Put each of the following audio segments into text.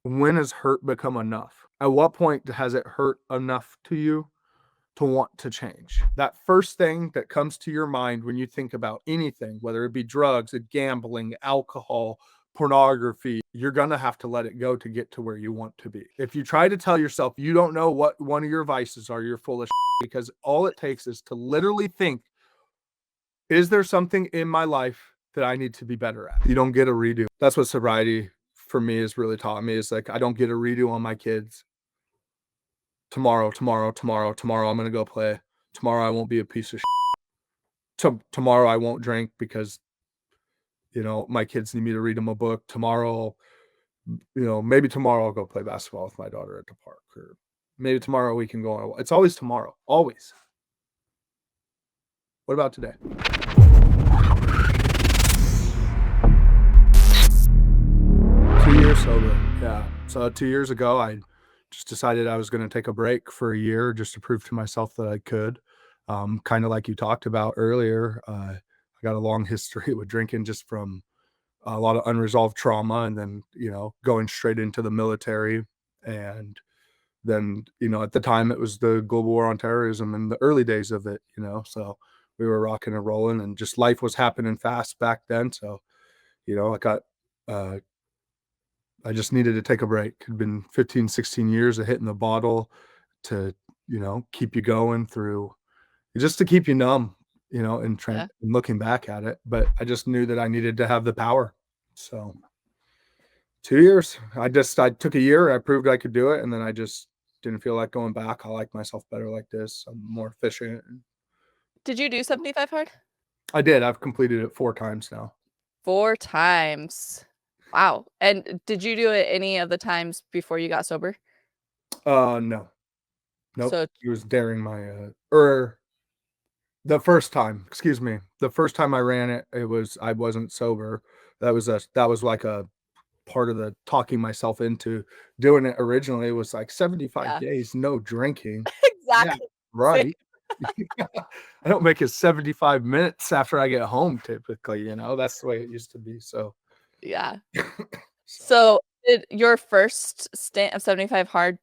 when has hurt become enough? At what point has it hurt enough to you to want to change? That first thing that comes to your mind when you think about anything, whether it be drugs, gambling, alcohol, pornography, you're going to have to let it go to get to where you want to be. If you try to tell yourself you don't know what one of your vices are, you're full of shit, because all it takes is to literally think, is there something in my life that I need to be better at? You don't get a redo. That's what sobriety for me has really taught me, is like, I don't get a redo on my kids. Tomorrow, I'm going to go play. Tomorrow I won't be a piece of shit. Tomorrow I won't drink because, my kids need me to read them a book. Tomorrow, maybe tomorrow I'll go play basketball with my daughter at the park, or maybe tomorrow we can go on. It's always tomorrow, always. What about today? 2 years sober. Yeah. So 2 years ago, I just decided I was going to take a break for a year just to prove to myself that I could. Kind of like you talked about earlier, I got a long history with drinking, just from a lot of unresolved trauma, and then, going straight into the military. And then, at the time it was the global war on terrorism and the early days of it, so we were rocking and rolling, and just life was happening fast back then. So, I got, uh, I just needed to take a break. It'd been 15, 16 years of hitting the bottle to, keep you going through, just to keep you numb, Yeah. and looking back at it. But I just knew that I needed to have the power. So 2 years, I took a year, I proved I could do it. And then I just didn't feel like going back. I like myself better like this. I'm more efficient. Did you do 75 hard? I did. I've completed it 4 times now. 4 times. Wow. And did you do it any of the times before you got sober? No, nope. So He was daring my, or the first time, excuse me, the first time I ran it, I wasn't sober. That was like a part of the talking myself into doing it. Originally, it was like 75 yeah. days, no drinking. Yeah, Exactly. Same. right. I don't make it 75 minutes after I get home typically, that's the way it used to be. So, Yeah. so So, did your first stint of 75 hard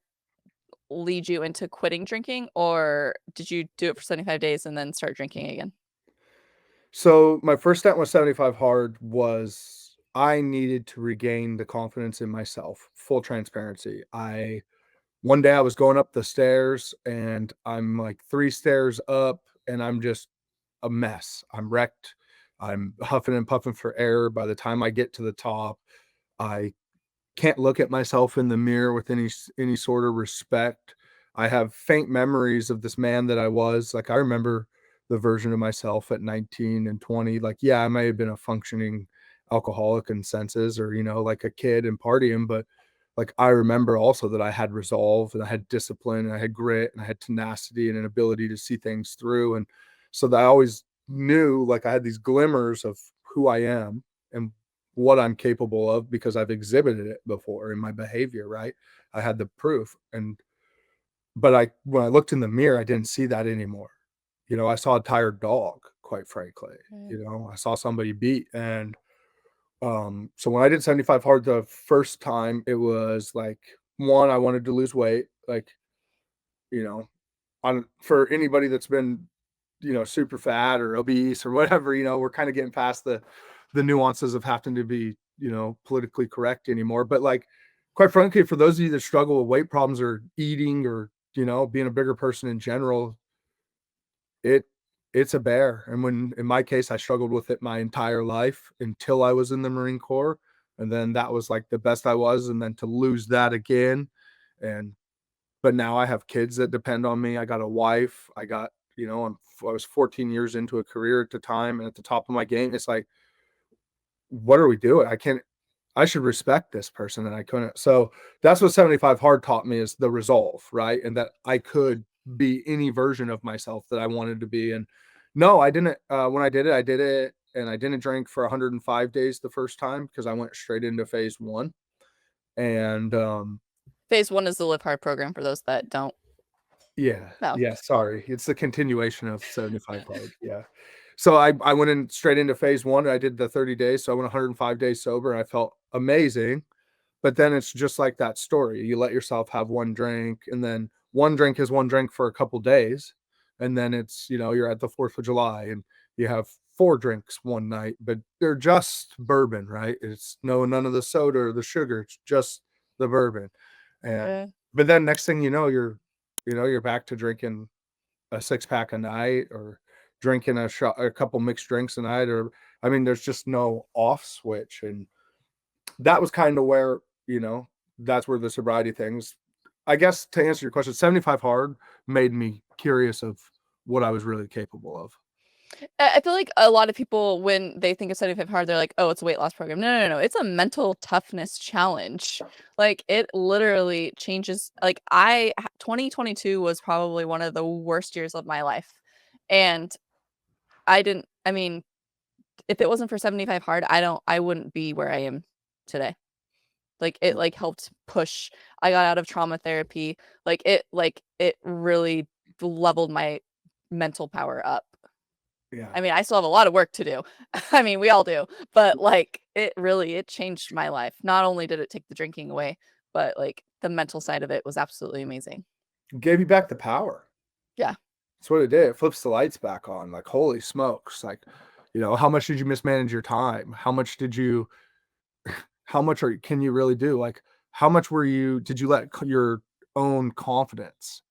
lead you into quitting drinking, or did you do it for 75 days and then start drinking again? So my first stint with 75 hard was, I needed to regain the confidence in myself. Full transparency. One day I was going up the stairs, and I'm like 3 stairs up, and I'm just a mess. I'm wrecked. I'm huffing and puffing for air. By the time I get to the top, I can't look at myself in the mirror with any sort of respect. I have faint memories of this man that I was. Like, I remember the version of myself at 19 and 20. Like, yeah, I may have been a functioning alcoholic in senses, or, like a kid and partying, but like, I remember also that I had resolve, and I had discipline, and I had grit, and I had tenacity, and an ability to see things through. And so that I always knew, like, I had these glimmers of who I am and what I'm capable of, because I've exhibited it before in my behavior, right? I had the proof. But when I looked in the mirror, I didn't see that anymore. I saw a tired dog, quite frankly. Right. I saw somebody beat. And so when I did 75 hard the first time, it was like, one, I wanted to lose weight. Like, you know, on for anybody that's been, super fat or obese or whatever, we're kind of getting past the nuances of having to be, politically correct anymore. But like, quite frankly, for those of you that struggle with weight problems or eating, or, being a bigger person in general, it it's a bear. And when, in my case, I struggled with it my entire life until I was in the Marine Corps. And then that was like the best I was. And then to lose that again. And but now I have kids that depend on me. I got a wife. I got, I was 14 years into a career at the time and at the top of my game. It's like, what are we doing? I should respect this person, and I couldn't. So that's what 75 hard taught me, is the resolve, right? And that I could be any version of myself that I wanted to be. And no, I didn't. When I did it, and I didn't drink for 105 days the first time, because I went straight into phase one. And Phase 1 is the Live Hard program for those that don't yeah, know. yeah, sorry. It's the continuation of 75 hard. Yeah. So I went in straight into phase one. I did the 30 days. So I went 105 days sober, and I felt amazing. But then it's just like that story. You let yourself have one drink, and then one drink is one drink for a couple days, and then it's, you're at the 4th of July and you have 4 drinks one night, but they're just bourbon, right? It's none of the soda or the sugar, it's just the bourbon. And Uh, but then next thing you know, you're back to drinking a 6-pack a night, or drinking a couple mixed drinks a night, or I mean, there's just no off switch. And that was kind of where, you know, that's where the sobriety things, I guess, to answer your question, 75 hard made me curious of what I was really capable of. I feel like a lot of people, when they think of 75 hard, they're like, "Oh, it's a weight loss program." No, no, no, it's a mental toughness challenge. Like, it literally changes, like, 2022 was probably one of the worst years of my life, and I mean, if it wasn't for 75 hard, I wouldn't be where I am today. Like, it, like, helped push. I got out of trauma therapy, it really leveled my mental power up. Yeah. I mean, I still have a lot of work to do. I mean, we all do, but, like, it changed my life. Not only did it take the drinking away, but, like, the mental side of it was absolutely amazing. Gave you back the power. Yeah. That's what it did. It flips the lights back on. Like, holy smokes. Like, how much did you mismanage your time? How much can you really do? Like, how much did you let your own confidence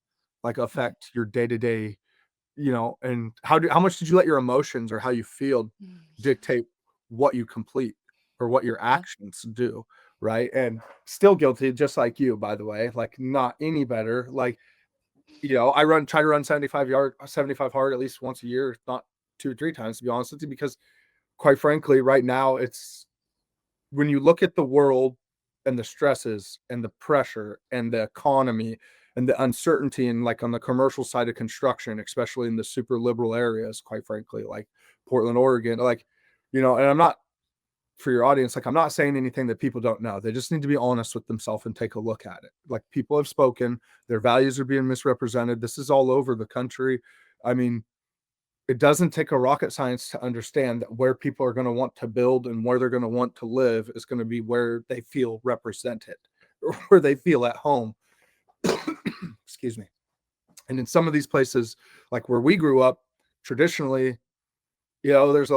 like affect your day to day, and how much did you let your emotions or how you feel Mm, dictate what you complete or what your yeah. actions do? Right. And still guilty, just like you, by the way, like not any better. Like, try to run 75 hard at least once a year, if not 2 or 3 times, to be honest with you, because quite frankly, right now, it's when you look at the world and the stresses and the pressure and the economy and the uncertainty, and like on the commercial side of construction, especially in the super liberal areas, quite frankly, like Portland, Oregon, like, and I'm not, for your audience, like, I'm not saying anything that people don't know. They just need to be honest with themselves and take a look at it. Like, people have spoken, their values are being misrepresented. This is all over the country. I mean, it doesn't take a rocket science to understand that where people are going to want to build and where they're going to want to live is going to be where they feel represented or where they feel at home. Excuse me. And in some of these places, like where we grew up, traditionally, there's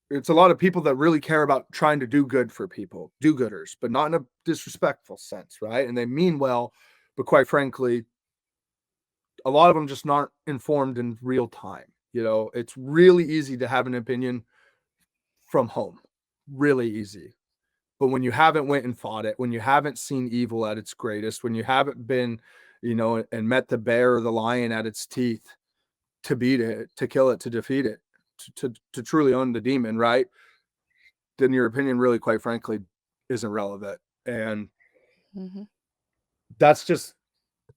it's a lot of people that really care about trying to do good for people, do-gooders, but not in a disrespectful sense, right? And they mean well, but quite frankly, a lot of them just aren't informed in real time. It's really easy to have an opinion from home, really easy. But when you haven't went and fought it, when you haven't seen evil at its greatest, when you haven't been, and met the bear or the lion at its teeth to beat it, to kill it, to defeat it, to truly own the demon, right? Then your opinion really, quite frankly, isn't relevant. And Mhm. that's just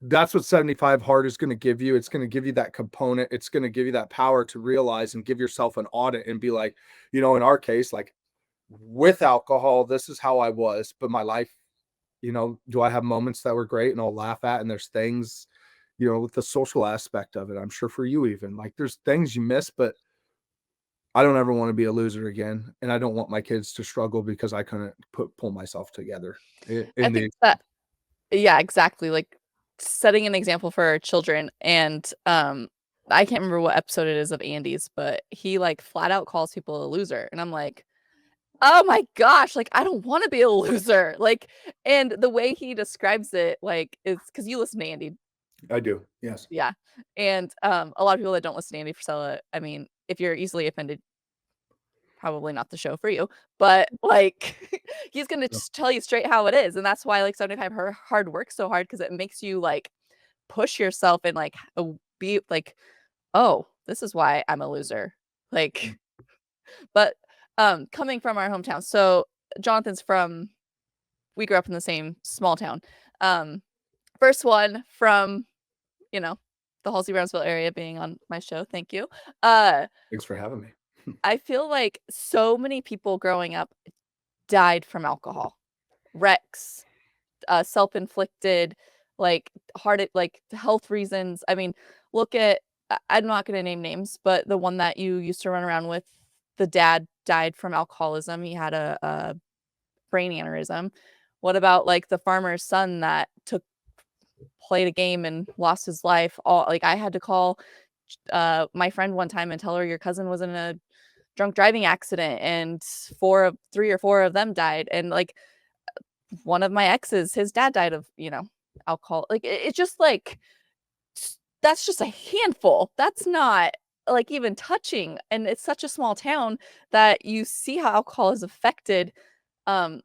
that's what 75 hard is going to give you. It's going to give you that component. It's going to give you that power to realize and give yourself an audit and be like, in our case, like, with alcohol, this is how I was, but my life, do I have moments that were great and I'll laugh at? And there's things, with the social aspect of it, I'm sure for you, even like there's things you miss, but I don't ever want to be a loser again. And I don't want my kids to struggle because I couldn't pull myself together I in think the, that Yeah, exactly, like, setting an example for our children, and, I can't remember what episode it is of Andy's, but he, like, flat out calls people a loser, and I'm like, "Oh my gosh, like, I don't wanna be a loser," like, and the way he describes it, like, is because you listen to Andy. I do. Yes. Yeah, and, a lot of people that don't listen to Andy Frisella, I mean, if you're easily offended, probably not the show for you, but, like, he's gonna No. just tell you straight how it is, and that's why, like, 75 hard work so hard because it makes you, like, push yourself and, like, be like, "Oh, this is why I'm a loser." Like, but, coming from our hometown, so Jonathan's from we grew up in the same small town. Um, First one from, you know, the Halsey Brownsville area being on my show, thank you. Uh, Thanks for having me. I feel like so many people growing up died from alcohol. Wrecks, self-inflicted, like, like, health reasons. I mean, look at I'm not gonna name names, but the one that you used to run around with, the dad died from alcoholism. He had a brain aneurysm. What about like the farmer's son that played a game and lost his life? All like I had to call my friend one time and tell her your cousin was in a drunk driving accident and 3 or 4 of them died. And like one of my exes, his dad died of, alcohol. Like it's just like that's just a handful. That's not like even touching. And it's such a small town that you see how alcohol has affected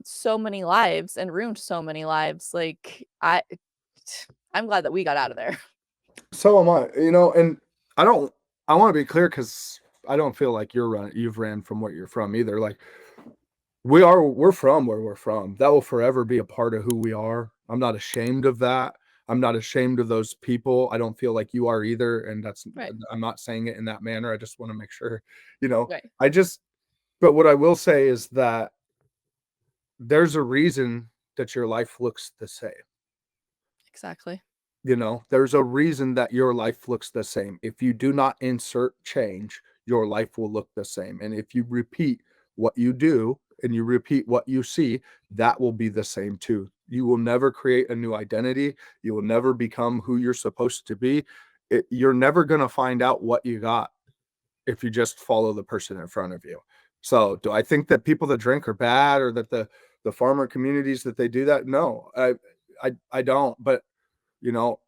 so many lives and ruined so many lives. Like I'm glad that we got out of there. So am I, and I don't I wanna be clear because I don't feel like you've ran from what you're from either, like, we're from where we're from. That will forever be a part of who we are. I'm not ashamed of that. I'm not ashamed of those people. I don't feel like you are either, and Right. I'm not saying it in that manner. I just wanna make sure, you know, Right. I just but what I will say is that there's a reason that your life looks the same. Exactly. There's a reason that your life looks the same. If you do not insert change, your life will look the same. And if you repeat what you do and you repeat what you see, that will be the same too. You will never create a new identity. You will never become who you're supposed to be. You're never going to find out what you got if you just follow the person in front of you. So, do I think that people that drink are bad or that the farmer communities that they do that? No, I don't. But you know,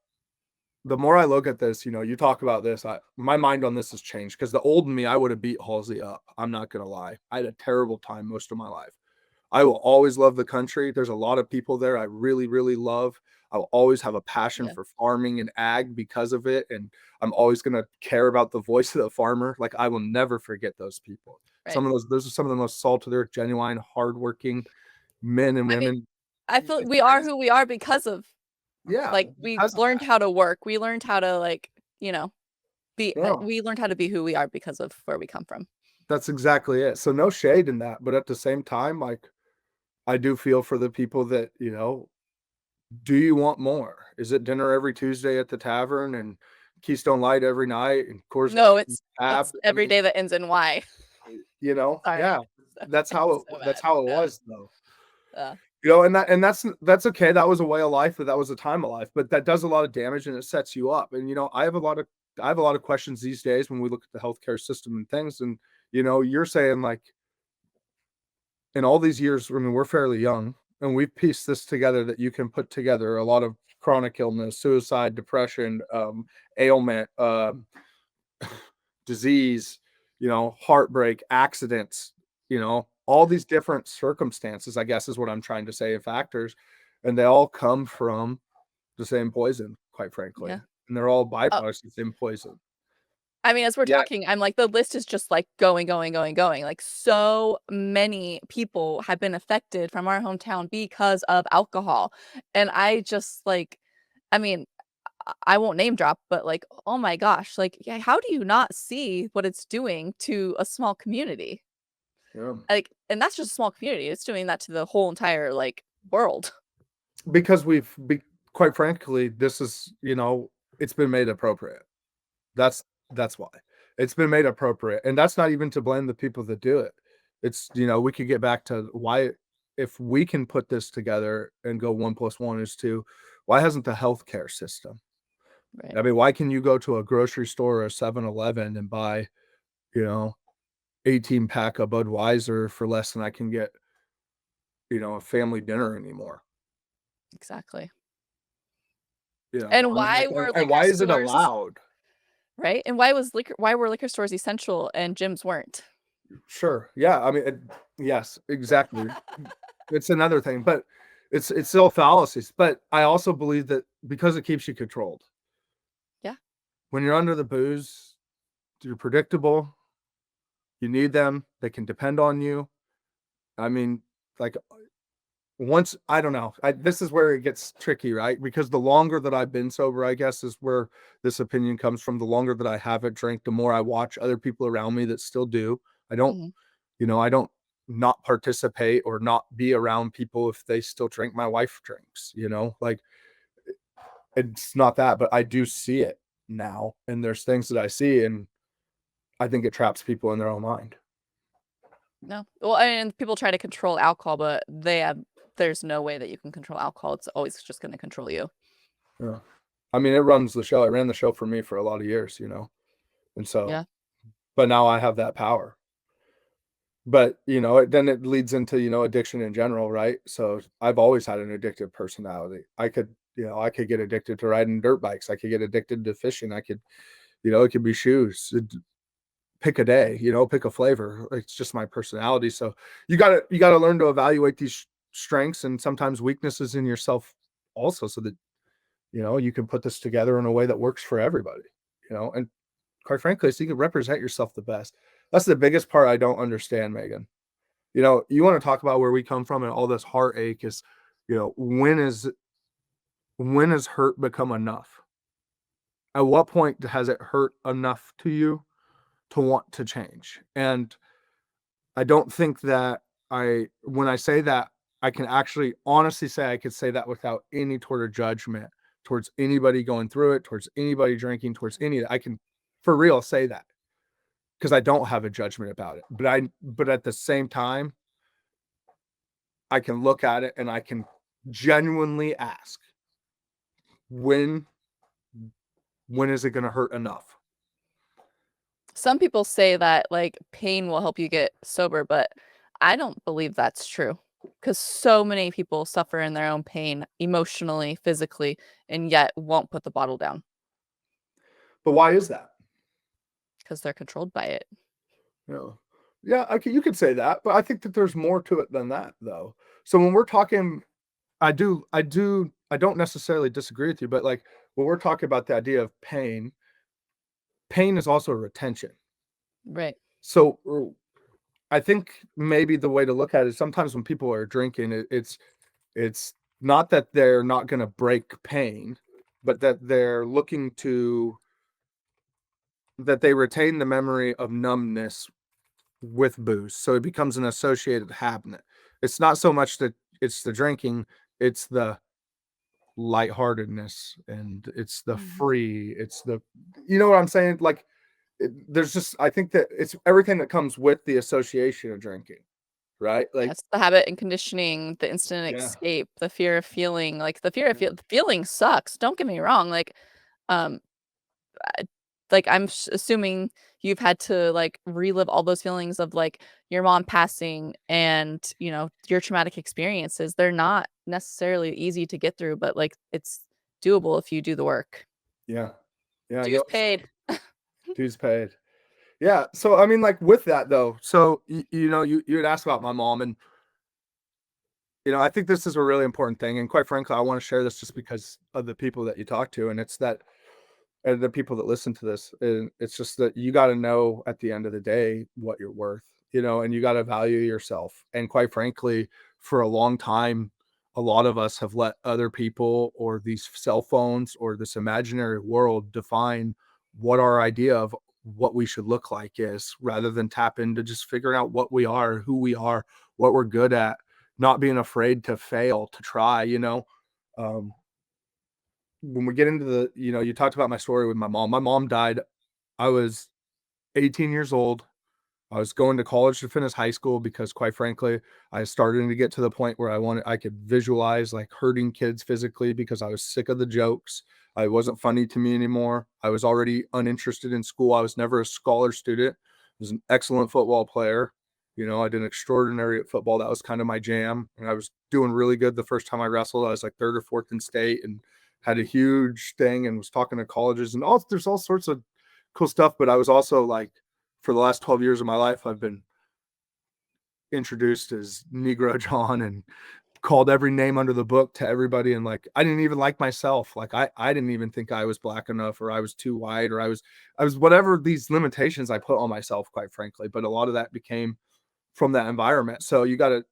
the more I look at this, you talk about this, my mind on this has changed because the old me, I would have beat Halsey up. I'm not gonna lie. I had a terrible time most of my life. I will always love the country. There's a lot of people there I really, really love. I will always have a passion Yeah. for farming and ag because of it. And I'm always gonna care about the voice of the farmer. Like I will never forget those people. Right. Those are some of the most salt of the earth, genuine, hardworking men and I mean, women. I feel like It's we are crazy. who we are because of Yeah, like we because of learned that. how to work. We learned how to like, Yeah. we learned how to be who we are because of where we come from. That's exactly it. So no shade in that, but at the same time, like I do feel for the people that, do you want more? Is it dinner every Tuesday at the tavern and Keystone Light every night and Coors No, Tab? it's I every mean, day that ends in Y. Sorry. yeah, So that's I'm how so that's mad. how it Yeah. was though. Yeah. That's okay. That was a way of life, that was a time of life, but that does a lot of damage and it sets you up. And I have a lot of questions these days when we look at the healthcare system and things. And you're saying like in all these years, I mean, we're fairly young and we've pieced this together that you can put together a lot of chronic illness, suicide, depression, ailment, disease, heartbreak, accidents, all these different circumstances, I guess is what I'm trying to say, and factors. And they all come from the same poison, quite frankly. Yeah. And they're all Oh, byproducts of the same poison. I mean, as we're Yeah. talking, I'm like, the list is just like going, going, going, going. Like, so many people have been affected from our hometown because of alcohol. And I just like, I mean, I won't name drop, but like, oh my gosh, like, yeah, how do you not see what it's doing to a small community? Yeah. Like, and that's just a small community. It's doing that to the whole entire like world. Because quite frankly, this is, it's been made appropriate. That's that's why. It's been made appropriate, and that's not even to blame the people that do it. It's, we could get back to why if we can put this together and go 1 plus 1 is 2, why hasn't the healthcare system? Right. I mean, why can you go to a grocery store or a 7-Eleven and buy, you know, 18 pack of Budweiser for less than I can get, a family dinner anymore? Exactly. I And mean, why like, were and liquor why is it stores allowed? right? And why were liquor stores essential and gyms weren't? Sure. Yeah. I mean, yes, exactly. It's another thing, but it's still fallacies. But I also believe that because it keeps you controlled. Yeah. When you're under the booze, you're predictable. You need them. They can depend on you. I mean, like once I don't know. This is where it gets tricky, right? Because the longer that I've been sober, I guess is where this opinion comes from. The longer that I haven't drank, the more I watch other people around me that still do. I don't Mhm. I don't not participate or not be around people if they still drink. My wife drinks, like it's not that, but I do see it now. And there's things that I see, and I think it traps people in their own mind. No. Well, and people try to control alcohol, but they have there's no way that you can control alcohol. It's always just going to control you. Yeah. I mean, it runs the show. It ran the show for me for a lot of years, you know? And so, Yeah. but now I have that power. But, you know, then it leads into, you know, addiction in general, right? So I've always had an addictive personality. I could get addicted to riding dirt bikes. I could get addicted to fishing. I could, you know, it could be shoes. Pick a day, you know, pick a flavor. It's just my personality. So you gotta learn to evaluate these strengths and sometimes weaknesses in yourself also, so that, you know, you can put this together in a way that works for everybody, you know, and quite frankly, so you can represent yourself the best. That's the biggest part I don't understand, Megan. You know, you want to talk about where we come from and all this heartache is, you know, when has hurt become enough? At what point has it hurt enough to you to want to change? And I don't think that when I say that, I can actually honestly say I could say that without any sort of judgment towards anybody going through it, towards anybody drinking, towards any. I can for real say that because I don't have a judgment about it. But at the same time, I can look at it and I can genuinely ask, when when is it going to hurt enough? Some people say that like pain will help you get sober, but I don't believe that's true because so many people suffer in their own pain emotionally, physically, and yet won't put the bottle down But why is that? because they're controlled by it. You know, yeah, you could say that, but I think that there's more to it than that, though. So when we're talking, I don't necessarily disagree with you, but like when we're talking about the idea of pain is also a retention. Right. So I think maybe the way to look at it is sometimes when people are drinking, it's not that they're not going to break pain, but that they're looking to that they retain the memory of numbness with booze. So it becomes an associated habit. It's not so much that it's the drinking, it's the lightheartedness and it's the Mhm. free, it's the, you know what I'm saying? Like there's just, I think that it's everything that comes with the association of drinking, right? Like, Yes, the habit and conditioning, the instant yeah, escape, the fear of feeling, like the fear of yeah, feeling sucks. Don't get me wrong. Um, I I'm assuming you've had to, like, relive all those feelings of, like, your mom passing and, your traumatic experiences. They're not necessarily easy to get through, but, like, it's doable if you do the work. yeah, yeah. Dues paid. Dues paid. Yeah. So I mean, like with that though, so you know, you had asked about my mom, and you know, I think this is a really important thing. And quite frankly, I want to share this just because of the people that you talk to, and it's that, and the people that listen to this, and it's just that you got to know at the end of the day what you're worth, you know, and you got to value yourself. And quite frankly, for a long time, a lot of us have let other people or these cell phones or this imaginary world define what our idea of what we should look like is, rather than tap into just figuring out what we are, who we are, what we're good at, not being afraid to fail, to try, you know. Um, when we get into the, you know, you talked about my story with my mom. My mom died. I was 18 years old. I was going to college to finish high school because quite frankly, I was starting to get to the point where I could visualize like hurting kids physically because I was sick of the jokes. I wasn't funny to me anymore. I was already uninterested in school. I was never a scholar student. I was an excellent football player. You know, I did extraordinary at football. That was kind of my jam. And I was doing really good the first time I wrestled. I was like third or fourth in state and had a huge thing and was talking to colleges and there's all sorts of cool stuff. But I was also like, for the last 12 years of my life, I've been introduced as Negro John and called every name under the book to everybody. And like, I didn't even like myself. Like I didn't even think I was black enough, or I was too white, or I was whatever these limitations I put on myself, quite frankly. But a lot of that became from that environment. So you gotta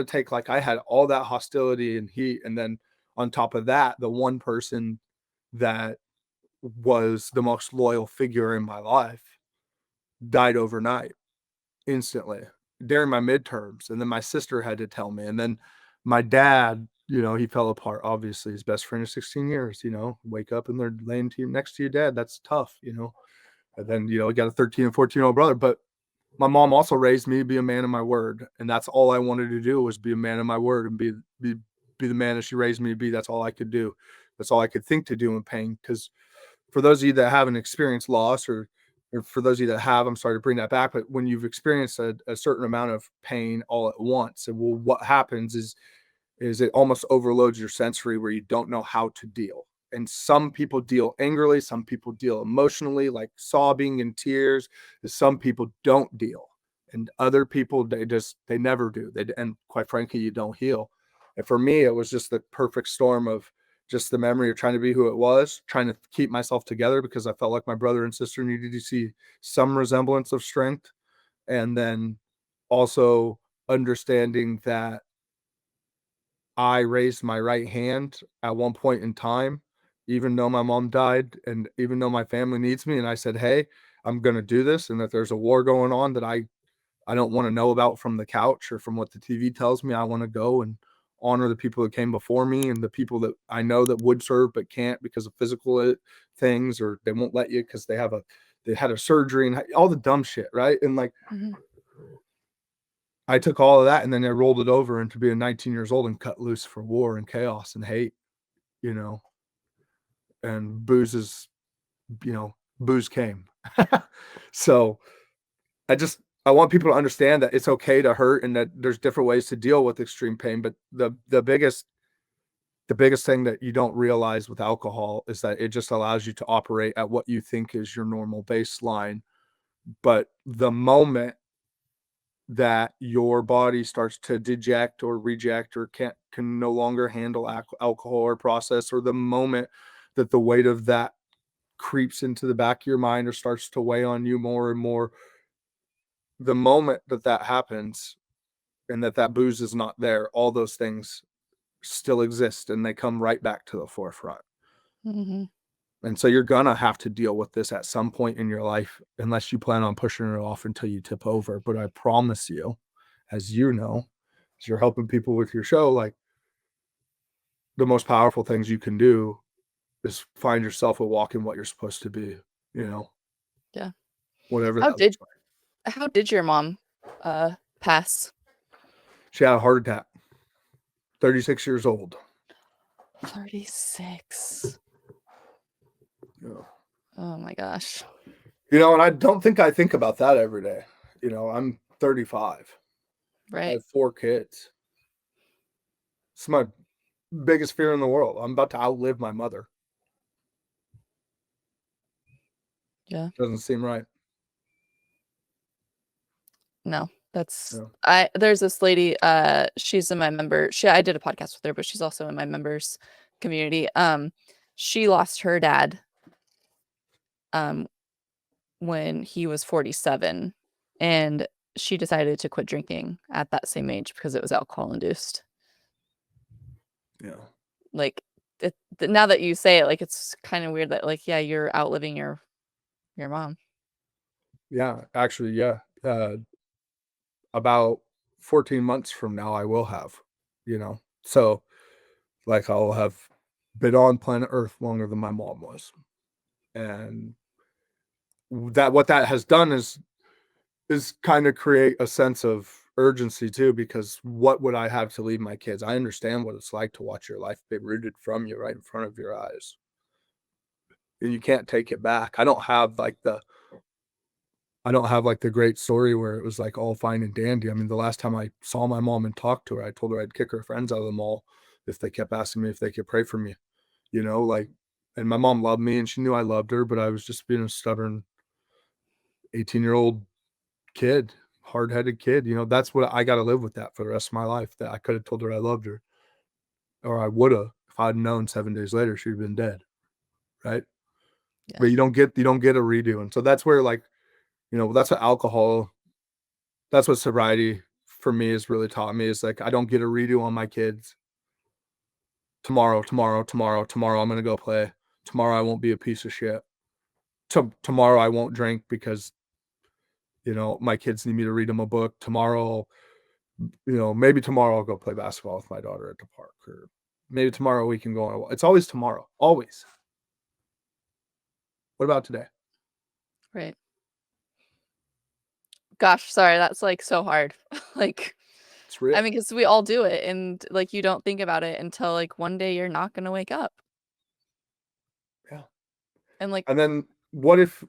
take, like, I had all that hostility and heat. And then on top of that, the one person that was the most loyal figure in my life died overnight, instantly, during my midterms. And then my sister had to tell me. And then my dad, you know, he fell apart. Obviously, his best friend of 16 years, you know, wake up and they're laying to you next to your dad. That's tough, you know. And then, you know, we got a 13 and 14-year-old brother. But my mom also raised me to be a man of my word, and that's all I wanted to do was be a man of my word and be the man that she raised me to be. That's all I could do. That's all I could think to do in pain. Because for those of you that haven't experienced loss, or for those of you that have, I'm sorry to bring that back, but when you've experienced a certain amount of pain all at once, and well, what happens is it almost overloads your sensory where you don't know how to deal. And some people deal angrily, some people deal emotionally, like sobbing and tears. Some people don't deal, and other people they never do. And quite frankly, you don't heal. And for me, it was just the perfect storm of just the memory of trying to be who it was, trying to keep myself together because I felt like my brother and sister needed to see some resemblance of strength, and then also understanding that I raised my right hand at one point in time, even though my mom died and even though my family needs me. And I said, hey, I'm going to do this. And that there's a war going on that I don't want to know about from the couch or from what the TV tells me. I want to go and honor the people that came before me and the people that I know that would serve but can't because of physical things, or they won't let you because they had a surgery and all the dumb shit, right? And like, Mm-hmm. I took all of that and then I rolled it over into being 19 years old and cut loose for war and chaos and hate, you know, and booze came. So I want people to understand that it's okay to hurt and that there's different ways to deal with extreme pain. But the biggest thing that you don't realize with alcohol is that it just allows you to operate at what you think is your normal baseline. But the moment that your body starts to deject or reject or can no longer handle alcohol or process, or the moment that the weight of that creeps into the back of your mind or starts to weigh on you more and more, the moment that happens and that booze is not there, all those things still exist and they come right back to the forefront. Mm-hmm. And so you're gonna have to deal with this at some point in your life, unless you plan on pushing it off until you tip over. But I promise you, as you know, as you're helping people with your show, like, the most powerful things you can do is find yourself a walk in what you're supposed to be, Yeah. whatever How that looks did like. how did your mom pass? She had a heart attack, 36 years old. 36. Yeah. Oh my gosh. And I don't think I think about that every day. I'm 35. I Right. have 4 kids. It's my biggest fear in the world. I'm about to outlive my mother. Yeah. Doesn't seem right. No. That's Yeah. there's this lady, she's in my member. I did a podcast with her, but she's also in my members community. She lost her dad um when he was 47, and she decided to quit drinking at that same age because it was alcohol induced. Yeah. Like, now that you say it, like, it's kind of weird that, like, yeah, you're outliving your mom. Yeah. Actually, yeah. About 14 months from now, I will have, So, like, I'll have been on planet Earth longer than my mom was. And what that has done is kind of create a sense of urgency too, because what would I have to leave my kids? I understand what it's like to watch your life be rooted from you right in front of your eyes. And you can't take it back. I don't have like the great story where it was like all fine and dandy. I mean, the last time I saw my mom and talked to her, I told her I'd kick her friends out of the mall if they kept asking me if they could pray for me, like, and my mom loved me and she knew I loved her, but I was just being a stubborn 18-year-old kid, hard-headed kid. That's what I got to live with that for the rest of my life, that I could have told her I loved her, or I would have, if I'd known 7 days later she'd been dead. Right. Yeah. But you don't get a redo. And so that's where, like, that's what that's what sobriety for me has really taught me, is like, I don't get a redo on my kids. Tomorrow, I'm going to go play. Tomorrow, I won't be a piece of shit. Tomorrow, I won't drink because, my kids need me to read them a book. Tomorrow, maybe tomorrow I'll go play basketball with my daughter at the park, or maybe tomorrow we can go on a walk. It's always tomorrow, always. What about today? Right. Gosh, sorry, that's, like, so hard. Like, It's I real. mean, because we all do it, and, like, you don't think about it until, like, one day you're not gonna wake up. Yeah. And, like And then what if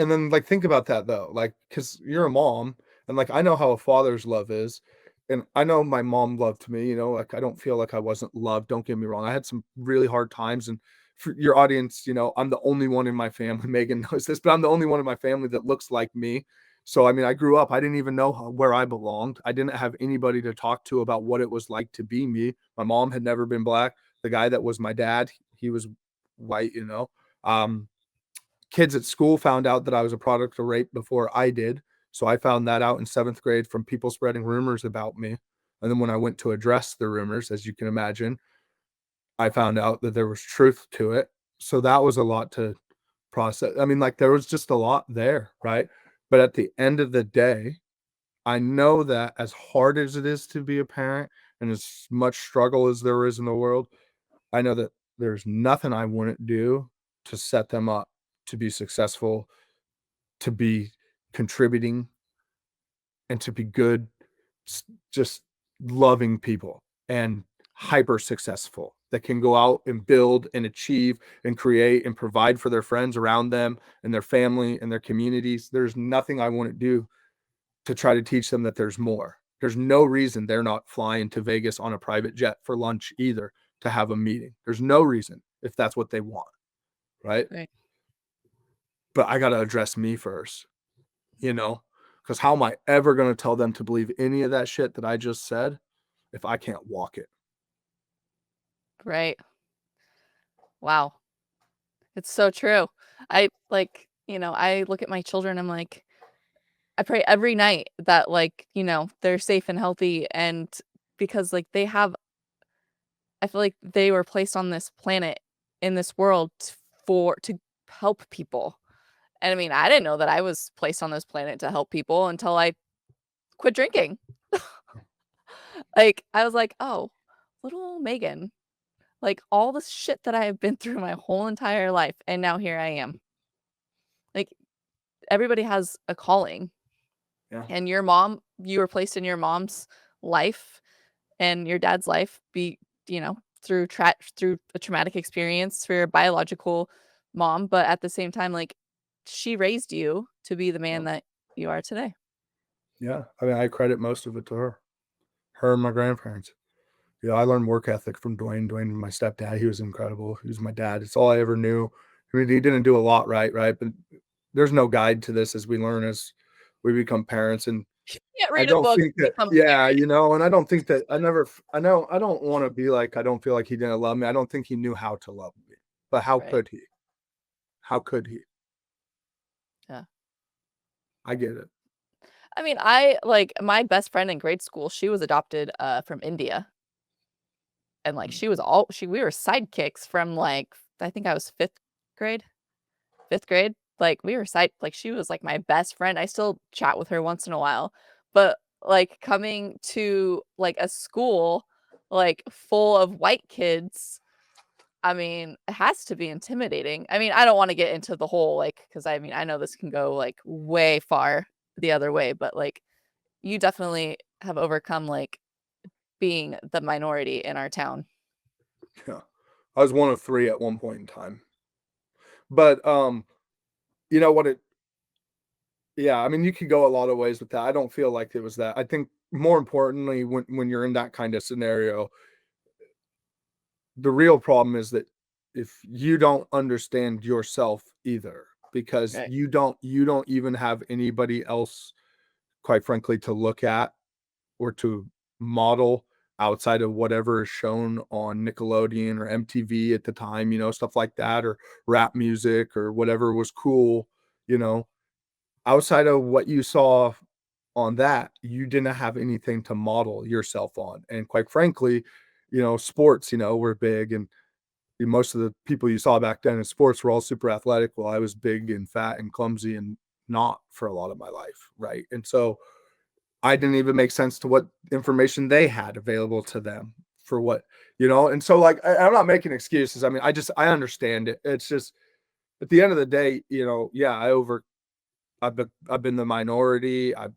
and then, like, think about that though, like, because 'cause you're a mom, and, like, I know how a father's love is, and I know my mom loved me, like, I don't feel like I wasn't loved, don't get me wrong. I had some really hard times, and for your audience, I'm the only one in my family, Megan knows this, but I'm the only one in my family that looks like me. So, I mean, I grew up, I didn't even know where I belonged. I didn't have anybody to talk to about what it was like to be me. My mom had never been black. The guy that was my dad, he was white. Um, Kids at school found out that I was a product of rape before I did. So I found that out in 7th grade from people spreading rumors about me. And then when I went to address the rumors, as you can imagine, I found out that there was truth to it. So that was a lot to process. I mean, like, there was just a lot there, right? But at the end of the day, I know that as hard as it is to be a parent and as much struggle as there is in the world, I know that there's nothing I wouldn't do to set them up to be successful, to be contributing, and to be good, just loving people and hyper successful that can go out and build and achieve and create and provide for their friends around them and their family and their communities. There's nothing I wouldn't do to try to teach them that there's more. There's no reason they're not flying to Vegas on a private jet for lunch either to have a meeting. There's no reason if that's what they want, right? right, But I got to address me first, you know? Because how am I ever going to tell them to believe any of that shit that I just said if I can't walk it? right. Wow. It's so true. I, like, I look at my children, I'm like, I pray every night that, like, they're safe and healthy, and because, like, I feel like they were placed on this planet, in this world, to help people. And I mean, I didn't know that I was placed on this planet to help people until I quit drinking. Like, I was like, "Oh, little Megan, like, all the shit that I have been through my whole entire life, and now here I am." Like, everybody has a calling, Yeah. and you were placed in your mom's life and your dad's life through a traumatic experience for your biological mom, but at the same time, like, she raised you to be the man Yeah. that you are today. Yeah. I mean, I credit most of it to her and my grandparents. I learned work ethic from Dwayne. Dwayne, my stepdad, he was incredible. He was my dad. It's all I ever knew. I mean, he didn't do a lot right, right? But there's no guide to this as we learn as we become parents. And Can't I read a don't book think and that, become a yeah, parent. and I don't think that I know I don't want to be like, I don't feel like he didn't love me. I don't think he knew how to love me. But how Right, could he? How could he? yeah. I get it. I mean, my best friend in grade school, she was adopted, from India, and, like, Mm, we were sidekicks from, like, I think I was 5th grade? 5th grade? Like, we were like, she was, like, my best friend. I still chat with her once in a while, but, like, coming to, like, a school, like, full of white kids, I mean, it has to be intimidating. I mean, I don't wanna get into the whole, like, because I mean, I know this can go, like, way far the other way, but, like, you definitely have overcome, like, being the minority in our town. yeah. I was one of three at one point in time. But you know what it yeah, I mean, you could go a lot of ways with that. I don't feel like it was that. I think more importantly, when you're in that kind of scenario, the real problem is that if you don't understand yourself either, because Right. you don't even have anybody else, quite frankly, to look at or to model outside of whatever is shown on Nickelodeon or MTV at the time, stuff like that, or rap music or whatever was cool, you know, outside of what you saw on that, you didn't have anything to model yourself on. And quite frankly, sports, were big, and most of the people you saw back then in sports were all super athletic. Well, I was big and fat and clumsy and not for a lot of my life, right? And so I didn't even make sense to what information they had available to them for and so, like, I'm not making excuses. I mean, I understand it. It's just at the end of the day, yeah, I've been the minority. I've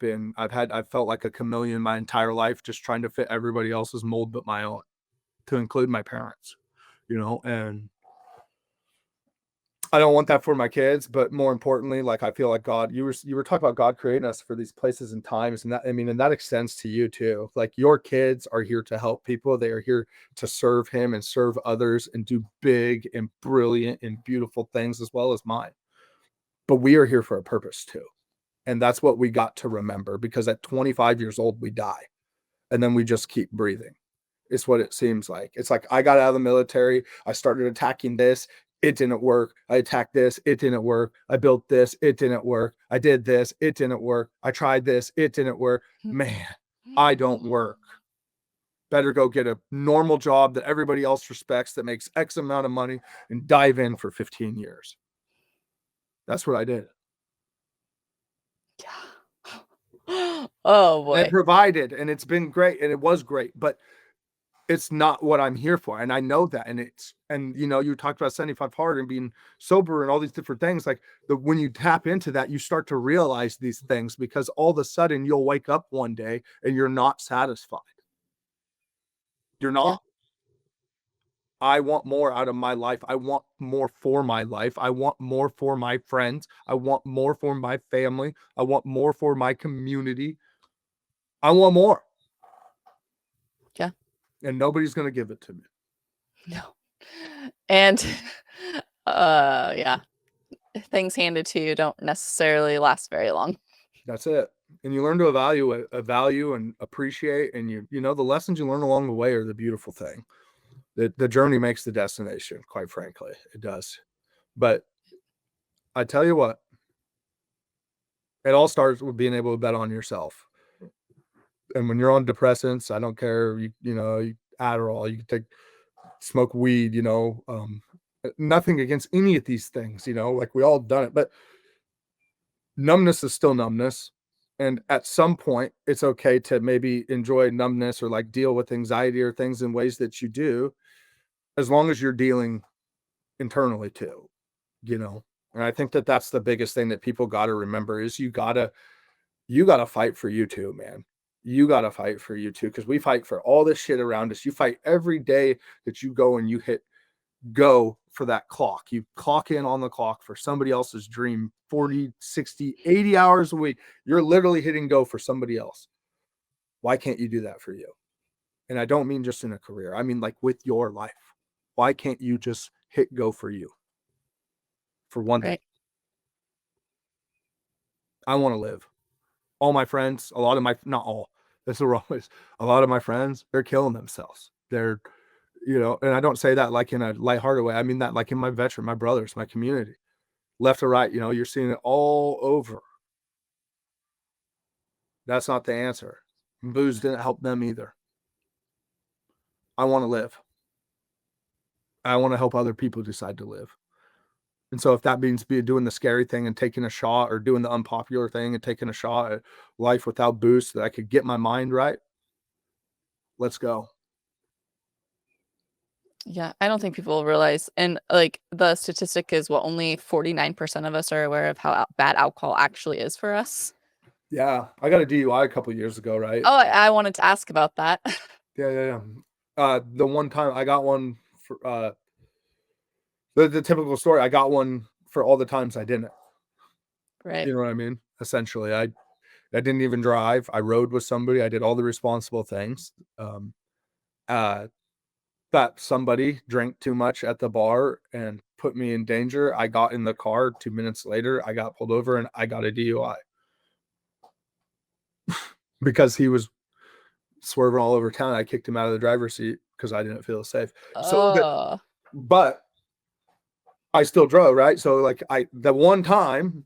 felt like a chameleon my entire life, just trying to fit everybody else's mold but my own, to include my parents, and I don't want that for my kids, but more importantly, like, I feel like God, you were talking about God creating us for these places and times, and that, I mean, and that extends to you too. Like, your kids are here to help people. They are here to serve him and serve others and do big and brilliant and beautiful things as well as mine. But we are here for a purpose too. And that's what we got to remember, because at 25 years old, we die and then we just keep breathing. It's what it seems like. It's like, I got out of the military. I started attacking this. It didn't work. I attacked this. It didn't work. I built this. It didn't work. I did this. It didn't work. I tried this. It didn't work. Man, I don't work. Better go get a normal job that everybody else respects, that makes X amount of money, and dive in for 15 years. That's what I did. Yeah. Oh And it boy. provided, and it's been great, and it was great, but it's not what I'm here for. And I know that. And you talked about 75 hard and being sober and all these different things. Like, when you tap into that, you start to realize these things, because all of a sudden you'll wake up one day and you're not satisfied. You're Yeah. not. I want more out of my life. I want more for my life. I want more for my friends. I want more for my family. I want more for my community. I want more. Yeah. And nobody's going to give it to me. No. And yeah. Things handed to you don't necessarily last very long. That's it. And you learn to value and appreciate, and the lessons you learn along the way are the beautiful thing. The journey makes the destination, quite frankly. It does. But I tell you what, it all starts with being able to bet on yourself. And when you're on depressants, I don't care, Adderall, you can smoke weed, nothing against any of these things, like, we all done it, but numbness is still numbness. And at some point, it's okay to maybe enjoy numbness, or like deal with anxiety or things in ways that you do, as long as you're dealing internally too, And I think that that's the biggest thing that people got to remember, is you gotta fight for you too, man. You gotta fight for you too, because we fight for all this shit around us. You fight every day that you go and you hit go for that clock. You clock in on the clock for somebody else's dream 40, 60, 80 hours a week. You're literally hitting go for somebody else. Why can't you do that for you? And I don't mean just in a career. I mean, like, with your life. Why can't you just hit go for you for one day? Right. I want to live. All my friends, a lot of my, not all, that's the wrong place. A lot of my friends, they're killing themselves. And I don't say that like in a lighthearted way. I mean that like in my brothers, my community, left to right, you're seeing it all over. That's not the answer. Booze didn't help them either. I want to live. I want to help other people decide to live. And so if that means doing the scary thing and taking a shot, or doing the unpopular thing and taking a shot at life without booze, so that I could get my mind right, let's go. Yeah, I don't think people realize, and like, the statistic is what, only 49% of us are aware of how bad alcohol actually is for us. Yeah. I got a DUI a couple years ago, right? Oh, I wanted to ask about that. Yeah, yeah, yeah. The one time I got one for the typical story, I got one for all the times I didn't. Right. You know what I mean? Essentially, I didn't even drive. I rode with somebody. I did all the responsible things. Uh, that somebody drank too much at the bar and put me in danger. I got in the car. 2 minutes later, I got pulled over and I got a DUI because he was swerving all over town. I kicked him out of the driver's seat because I didn't feel safe. Oh, But I still drove, right? So like, the one time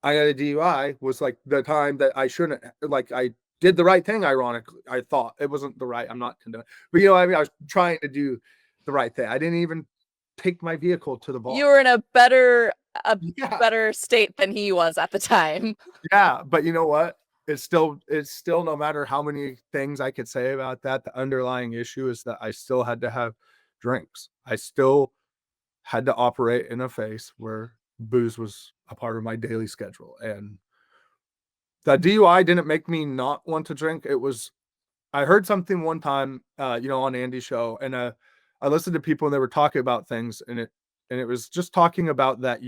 I got a DUI was like the time that I shouldn't, like, I did the right thing. Ironically, I thought it wasn't the right. I'm not condoning, but what I mean, I was trying to do the right thing. I didn't even take my vehicle to the bar. you were in a Yeah, better state than he was at the time. yeah. But you know what? It's still no matter how many things I could say about that, the underlying issue is that I still had to have drinks. I still had to operate in a phase where booze was a part of my daily schedule. And that DUI didn't make me not want to drink. It was I heard something one time, on Andy's show, and I listened to people and they were talking about things, and it was just talking about that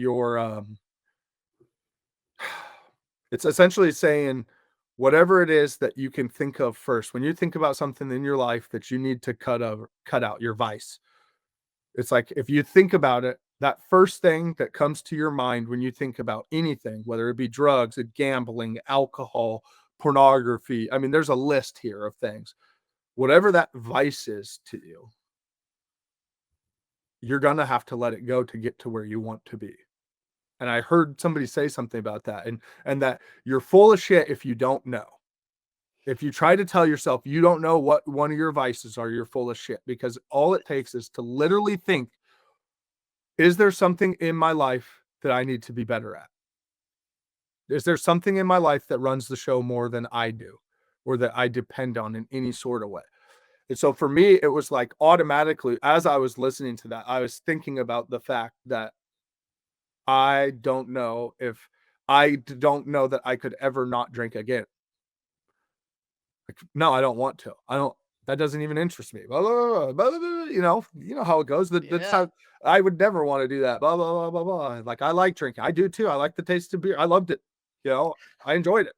it's essentially saying whatever it is that you can think of first. When you think about something in your life that you need to cut out your vice, it's like if you think about it, that first thing that comes to your mind when you think about anything, whether it be drugs, gambling, alcohol, pornography. I mean, there's a list here of things. Whatever that vice is to you, you're gonna have to let it go to get to where you want to be. And I heard somebody say something about that, and that you're full of shit if you don't know. If you try to tell yourself you don't know what one of your vices are, you're full of shit, because all it takes is to literally think, is there something in my life that I need to be better at? Is there something in my life that runs the show more than I do, or that I depend on in any sort of way? And so for me, it was like automatically, as I was listening to that, I was thinking about the fact that I don't know if don't know that I could ever not drink again. Like, no, I don't want to. I don't. That doesn't even interest me. Blah, blah, blah, blah, blah, blah, you know how it goes. That's Yeah. how I would never want to do that. Blah blah blah blah blah. Like I like drinking. I do too. I like the taste of beer. I loved it. I enjoyed it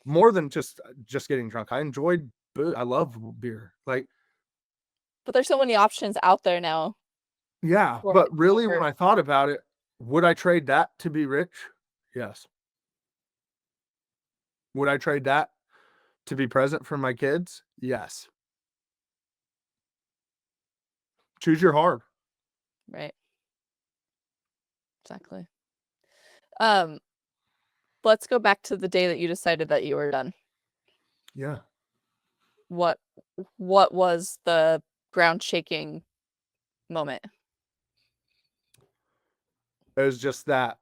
more than just getting drunk. I enjoyed. I love beer. Like But there's so many options out there now yeah, for but really, when for I thought about it, would I trade that to be rich? Yes. Would I trade that to be present for my kids? Yes. Choose your heart. right, exactly. Um, let's go back to the day that you decided that you were done. Yeah. What what was the ground shaking moment? It was just that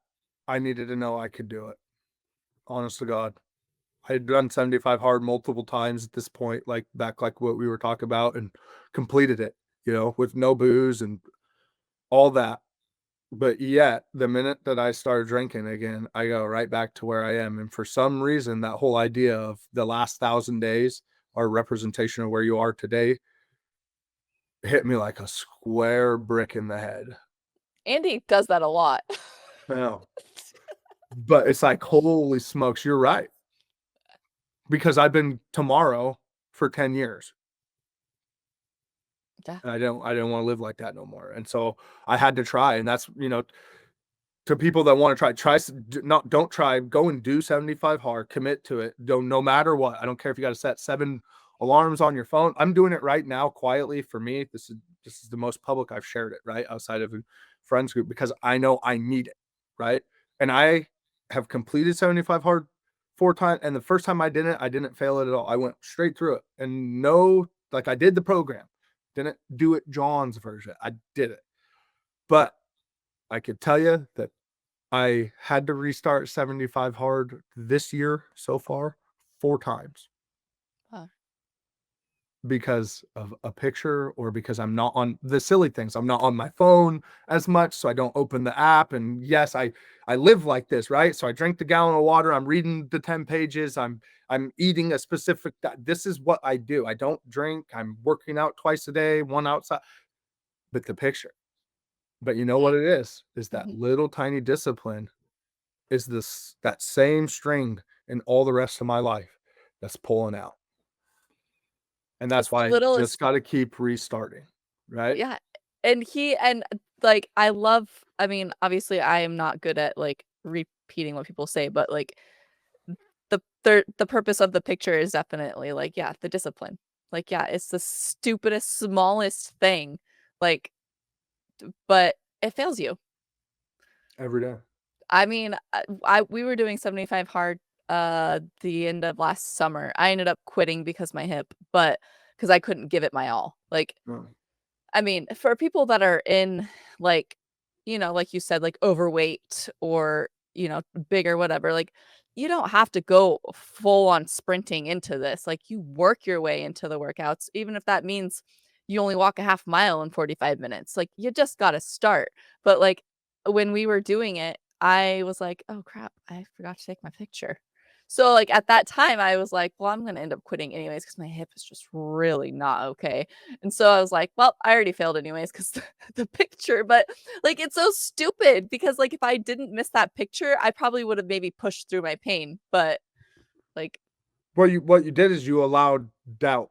I needed to know I could do it. Honest to God. I had done 75 hard multiple times at this point, like back like what we were talking about, and completed it, with no booze and all that. But yet, the minute that I started drinking again, I go right back to where I am. And for some reason, that whole idea of the last 1,000 days are a representation of where you are today hit me like a square brick in the head. Andy does that a lot. No. But it's like, holy smokes, you're right. Because I've been tomorrow for 10 years. Yeah. And I didn't want to live like that no more. And so I had to try. And that's, to people that want to don't try, go and do 75 hard, commit to it. Don't, no matter what. I don't care if you got to set 7 alarms on your phone. I'm doing it right now quietly for me. This is the most public I've shared it, right? Outside of a friends group, because I know I need it, right? And I have completed 75 hard 4 times. And the first time I didn't fail it at all. I went straight through it. And no, like I did the program. Didn't do it John's version. I did it. But I could tell you that I had to restart 75 hard this year so far 4 times Huh. because of a picture, or because I'm not on the silly things. I'm not on my phone as much, so I don't open the app. And yes, I live like this, right? So I drink the gallon of water. I'm reading the 10 pages. I'm eating a specific. This is what I do. I don't drink. I'm working out twice a day, one outside. But the picture. But you know what it is that Mhm. little tiny discipline is that same string in all the rest of my life that's pulling out. And that's It's the why I just littlest got to keep restarting, right? yeah, like, I mean, obviously, I am not good at, like, repeating what people say, but, like, the purpose of the picture is definitely, like, yeah, the discipline. Like, yeah, it's the stupidest, smallest thing, like, but it fails you. Every day. I mean, I we were doing 75 hard, the end of last summer. I ended up quitting because my hip, but because I couldn't give it my all. Like, Mm, I mean, for people that are in, like, like you said, like, overweight or, big or whatever, like, you don't have to go full on sprinting into this. Like, you work your way into the workouts, even if that means you only walk a half mile in 45 minutes. Like, you just gotta start. But, like, when we were doing it, I was like, "Oh crap, I forgot to take my picture." So, like, at that time, I was like, "Well, I'm gonna end up quitting anyways because my hip is just really not okay." And so I was like, "Well, I already failed anyways 'cause the picture," but, like, it's so stupid because, like, if I didn't miss that picture, I probably would have maybe pushed through my pain, but, like What you did is you allowed doubt.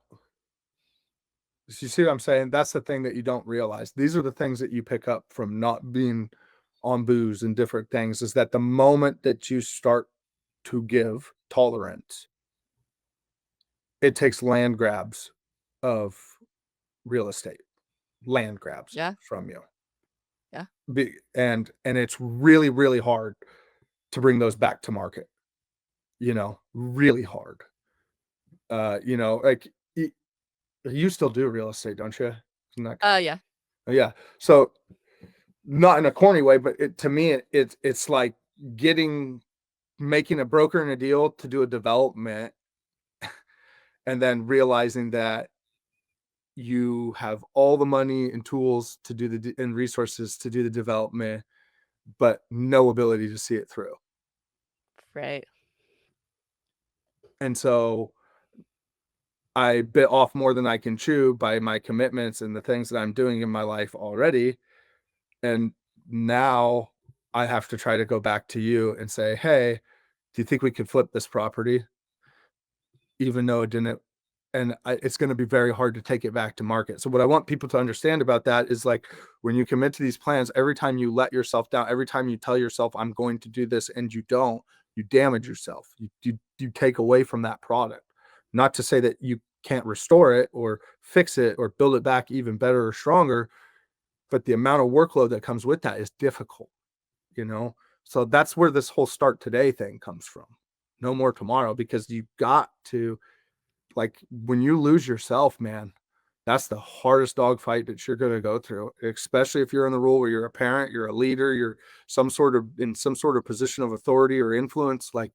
You see what I'm saying? That's the thing that you don't realize. These are the things that you pick up from not being on booze and different things, is that the moment that you start to give tolerance, it takes land grabs of real estate, land grabs yeah, from you. yeah. And it's really, really hard to bring those back to market, really hard. Like you still do real estate, don't you? Isn't that Yeah. yeah. So not in a corny way, but to me, it's like making a broker in a deal to do a development, and then realizing that you have all the money and tools to do and resources to do the development, but no ability to see it through. Right. And so I bit off more than I can chew by my commitments and the things that I'm doing in my life already. And now I have to try to go back to you and say, hey, do you think we could flip this property? Even though it didn't, and it's going to be very hard to take it back to market. So what I want people to understand about that is, like, when you commit to these plans, every time you let yourself down, every time you tell yourself I'm going to do this and you don't, you damage yourself. You take away from that product. Not to say that you can't restore it or fix it or build it back even better or stronger, but the amount of workload that comes with that is difficult, you know? So that's where this whole start today thing comes from. No more tomorrow, because you got to, like, when you lose yourself, man, that's the hardest dogfight that you're going to go through, especially if you're in the role where you're a parent, you're a leader, you're in some sort of position of authority or influence. Like,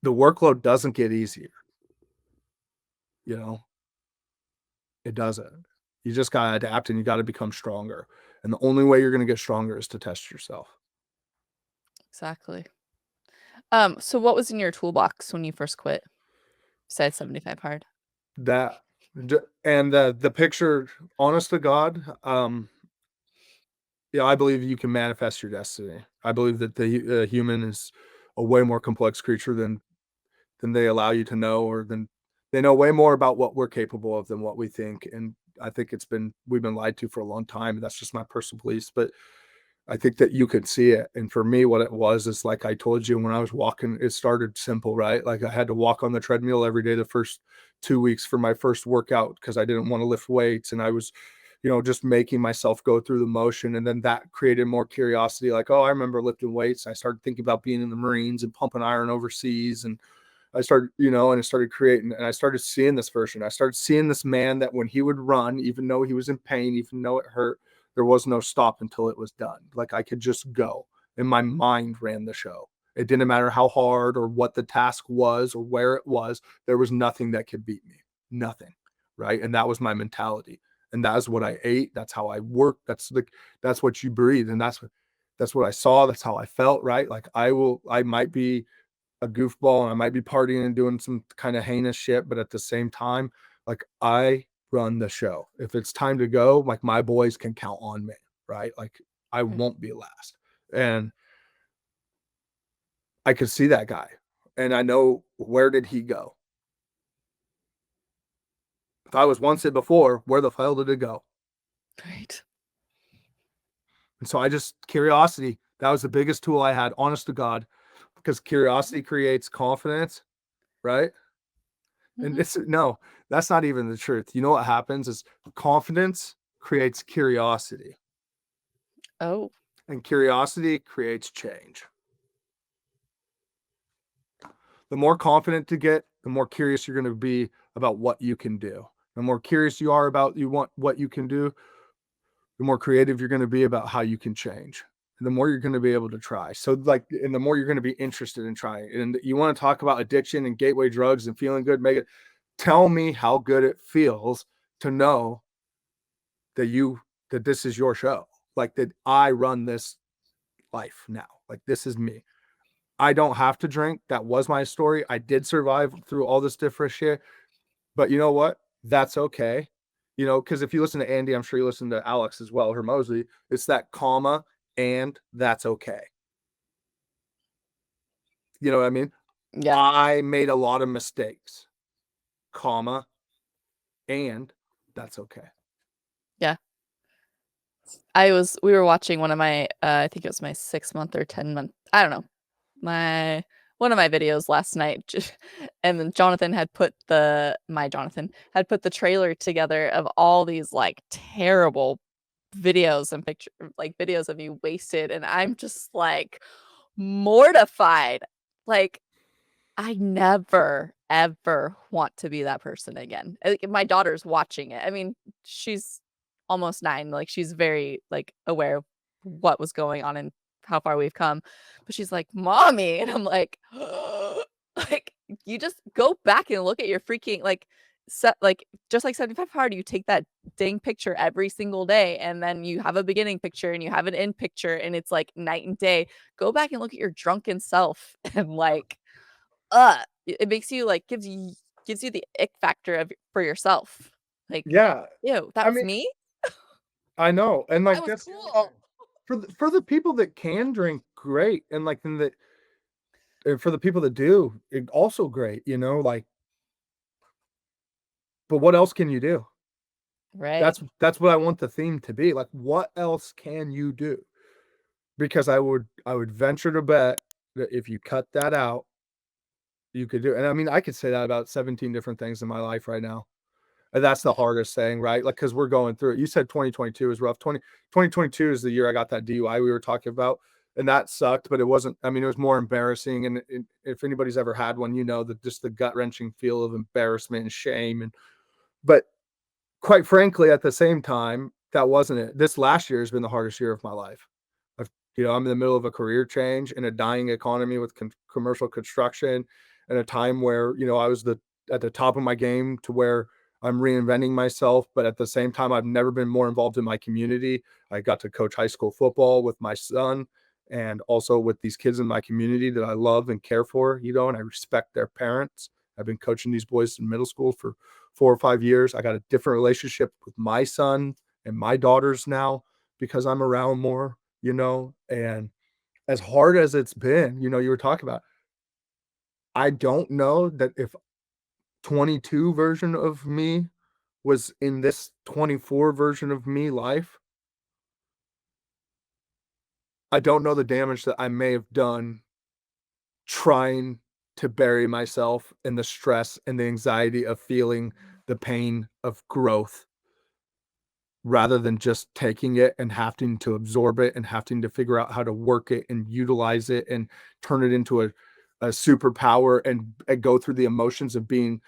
the workload doesn't get easier, you know, it doesn't. You just got to adapt and you got to become stronger. And the only way you're going to get stronger is to test yourself. Exactly. So what was in your toolbox when you first quit besides 75 hard? That, and the picture, honest to God, yeah, I believe you can manifest your destiny. I believe that the human is a way more complex creature than they allow you to know, or than they know way more about what we're capable of than what we think. And I think we've been lied to for a long time. That's just my personal beliefs, but I think that you could see it. And for me, what it was is, like I told you, when I was walking, it started simple, right? Like, I had to walk on the treadmill every day the first 2 weeks for my first workout because I didn't want to lift weights. And I was, just making myself go through the motion. And then that created more curiosity. Like, oh, I remember lifting weights. I started thinking about being in the Marines and pumping iron overseas. And I started, and I started creating, and I started seeing this version. I started seeing this man that when he would run, even though he was in pain, even though it hurt, there was no stop until it was done. Like, I could just go, and my mind ran the show. It didn't matter how hard or what the task was or where it was. There was nothing that could beat me. Nothing. Right. And that was my mentality. And that's what I ate. That's how I worked. That's what you breathe. And that's what I saw. That's how I felt. Right. Like, I might be a goofball and I might be partying and doing some kind of heinous shit, but at the same time, like, I run the show. If it's time to go, like, my boys can count on me, right? Like, I Right. won't be last. And I could see that guy, and I know, where did he go? If I was once it before, where the hell did it go? Right. And so curiosity, that was the biggest tool I had, honest to God, because curiosity creates confidence, right? And Mhm. it's no, that's not even the truth. You know what happens is confidence creates curiosity, Oh, and curiosity creates change. The more confident you get, the more curious you're going to be about what you can do. The more curious you are about what you can do, the more creative you're going to be about how you can change. And the more you're going to be able to try. So, like, and the more you're going to be interested in trying. And you want to talk about addiction and gateway drugs and feeling good, tell me how good it feels to know that this is your show. like that I run this life now. Like this is me. I don't have to drink. That was my story. I did survive through all this different shit. But you know what? That's okay. You know, because if you listen to Andy, I'm sure you listen to Alex as well, Hermosi, it's that comma and that's okay. You know what I mean? Yeah. I made a lot of mistakes, comma, and that's okay. Yeah. We were watching one of my I think it was my 6-month or 10-month, I don't know, my one of my videos last night, and then Jonathan had put the trailer together of all these like terrible videos and videos of you wasted, and I'm just like mortified. Like I never, ever want to be that person again. Like, my daughter's watching it. I mean, she's almost 9, like, she's very, like, aware of what was going on and how far we've come, but she's like, "Mommy," and I'm like, like, you just go back and look at your freaking, like, just like 75 hard, you take that dang picture every single day, and then you have a beginning picture, and you have an end picture, and it's, like, night and day. Go back and look at your drunken self and, like, it makes you, like, gives you the ick factor of for yourself. Like, Yeah. "Ew, that I was mean, me? I know. And I like was that's cool." for the people that can drink, great. And like then that and for the people that do, it also great, you know, like, but what else can you do? Right. That's what I want the theme to be. Like, what else can you do? Because I would venture to bet that if you cut that out, you could do, and I mean, I could say that about 17 different things in my life right now. And that's the hardest thing, right? Like, because we're going through it. You said 2022 is rough. 2022 is the year I got that DUI we were talking about. And that sucked, but it wasn't, I mean, it was more embarrassing. And if anybody's ever had one, you know, that just the gut wrenching feel of embarrassment and shame. And, but quite frankly, at the same time, that wasn't it. This last year has been the hardest year of my life. I've, you know, I'm in the middle of a career change in a dying economy with commercial construction, and a time where, you know, I was at the top of my game to where I'm reinventing myself. But at the same time, I've never been more involved in my community. I got to coach high school football with my son and also with these kids in my community that I love and care for, you know, and I respect their parents. I've been coaching these boys in middle school for 4 or 5 years. I got a different relationship with my son and my daughters now because I'm around more, you know, and as hard as it's been, you know, you were talking about, I don't know that if 22 version of me was in this 24 version of me life, I don't know the damage that I may have done trying to bury myself in the stress and the anxiety of feeling the pain of growth rather than just taking it and having to absorb it and having to figure out how to work it and utilize it and turn it into a superpower and go through the emotions of being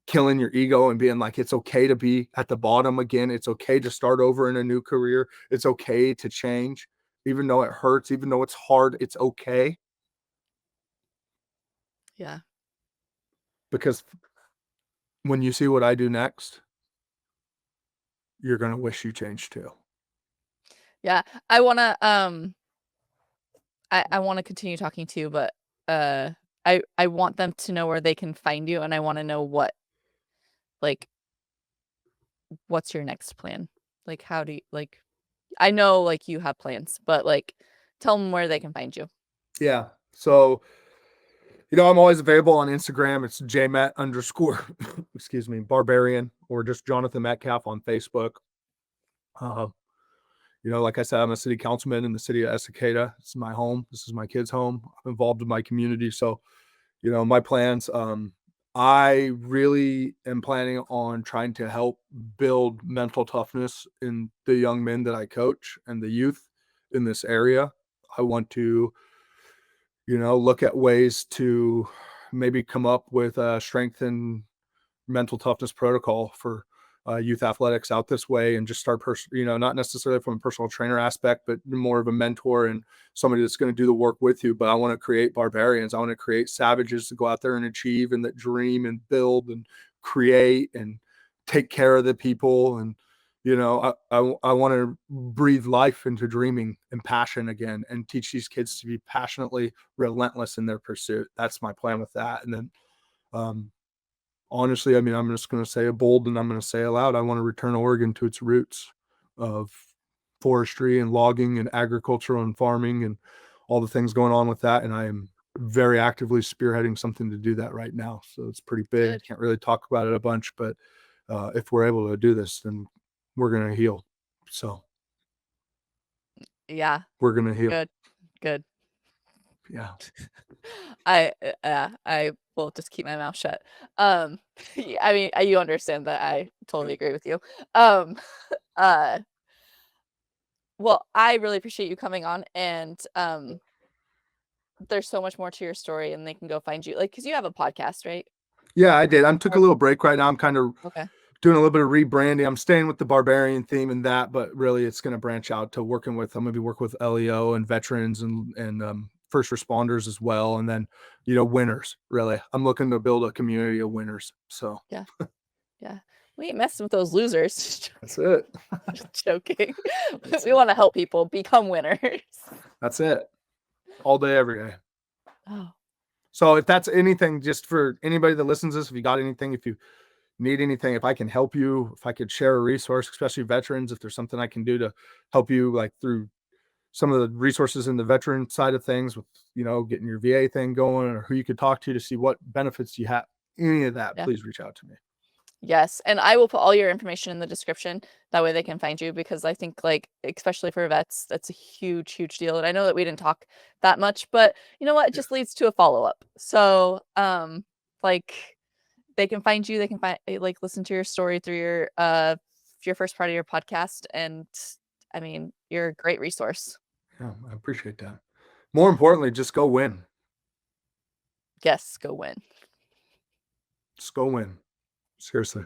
killing your ego and being like, it's okay to be at the bottom again. It's okay to start over in a new career. It's okay to change, even though it hurts, even though it's hard. It's okay Yeah. because when you see what I do next, you're going to wish you changed too. Yeah. I wanna continue talking to you, but, uh, I want them to know where they can find you, and I wanna know like, what's your next plan? Like, how do you like I know, like, you have plans, but, like, tell them where they can find you. Yeah. So, you know, I'm always available on Instagram. It's jmet underscore, excuse me, barbarian, or just Jonathan Metcalf on Facebook. Uh, you know, like I said, I'm a city councilman in the city of Estacada. It's my home. This is my kids' home. I'm involved in my community. So, you know, my plans, I really am planning on trying to help build mental toughness in the young men that I coach and the youth in this area. I want to, you know, look at ways to maybe come up with a strengthen mental toughness protocol for youth athletics out this way and just start you know, not necessarily from a personal trainer aspect, but more of a mentor and somebody that's going to do the work with you. But I want to create barbarians. I want to create savages to go out there and achieve and that dream and build and create and take care of the people and, You know, I want to breathe life into dreaming and passion again, and teach these kids to be passionately relentless in their pursuit. That's my plan with that. And then, um, honestly, I mean, I'm just going to say it bold and I'm going to say it loud. I want to return Oregon to its roots of forestry and logging and agricultural and farming and all the things going on with that. And I am very actively spearheading something to do that right now. So it's pretty big. I Good. can't really talk about it a bunch, but if we're able to do this, then we're going to heal. So Yeah. we're going to heal. Good. Good. Yeah. I will just keep my mouth shut. Um, I mean, you understand that I totally agree with you. Um, uh, well, I really appreciate you coming on, and there's so much more to your story, and they can go find you, like, because you have a podcast, right? Yeah, I did. I took a Or little break right now. I'm kind of okay, doing a little bit of rebranding. I'm staying with the barbarian theme and that, but really it's going to branch out to working with, I'm going to be working with LEO and veterans and first responders as well. And then, winners, really. I'm looking to build a community of winners. So yeah, yeah. We ain't messing with those losers. that's it. Joking. We want to help people become winners. That's it. All day, every day. Oh, So if that's anything, just for anybody that listens to this, if you got anything, if you need anything, if I can help you, if I could share a resource, especially veterans, if there's something I can do to help you, like through some of the resources in the veteran side of things with, getting your VA thing going, or who you could talk to see what benefits you have, any of that, yeah. please reach out to me. Yes, and I will put all your information in the description. That way they can find you because I think like especially for vets, that's a huge, huge deal. And I know that we didn't talk that much, but you know what? It Yeah. just leads to a follow-up. So, like they can find you, they can find like listen to your story through your first part of your podcast. And I mean, you're a great resource. Yeah, I appreciate that. More importantly, just go win. Yes, go win. Just go win. Seriously.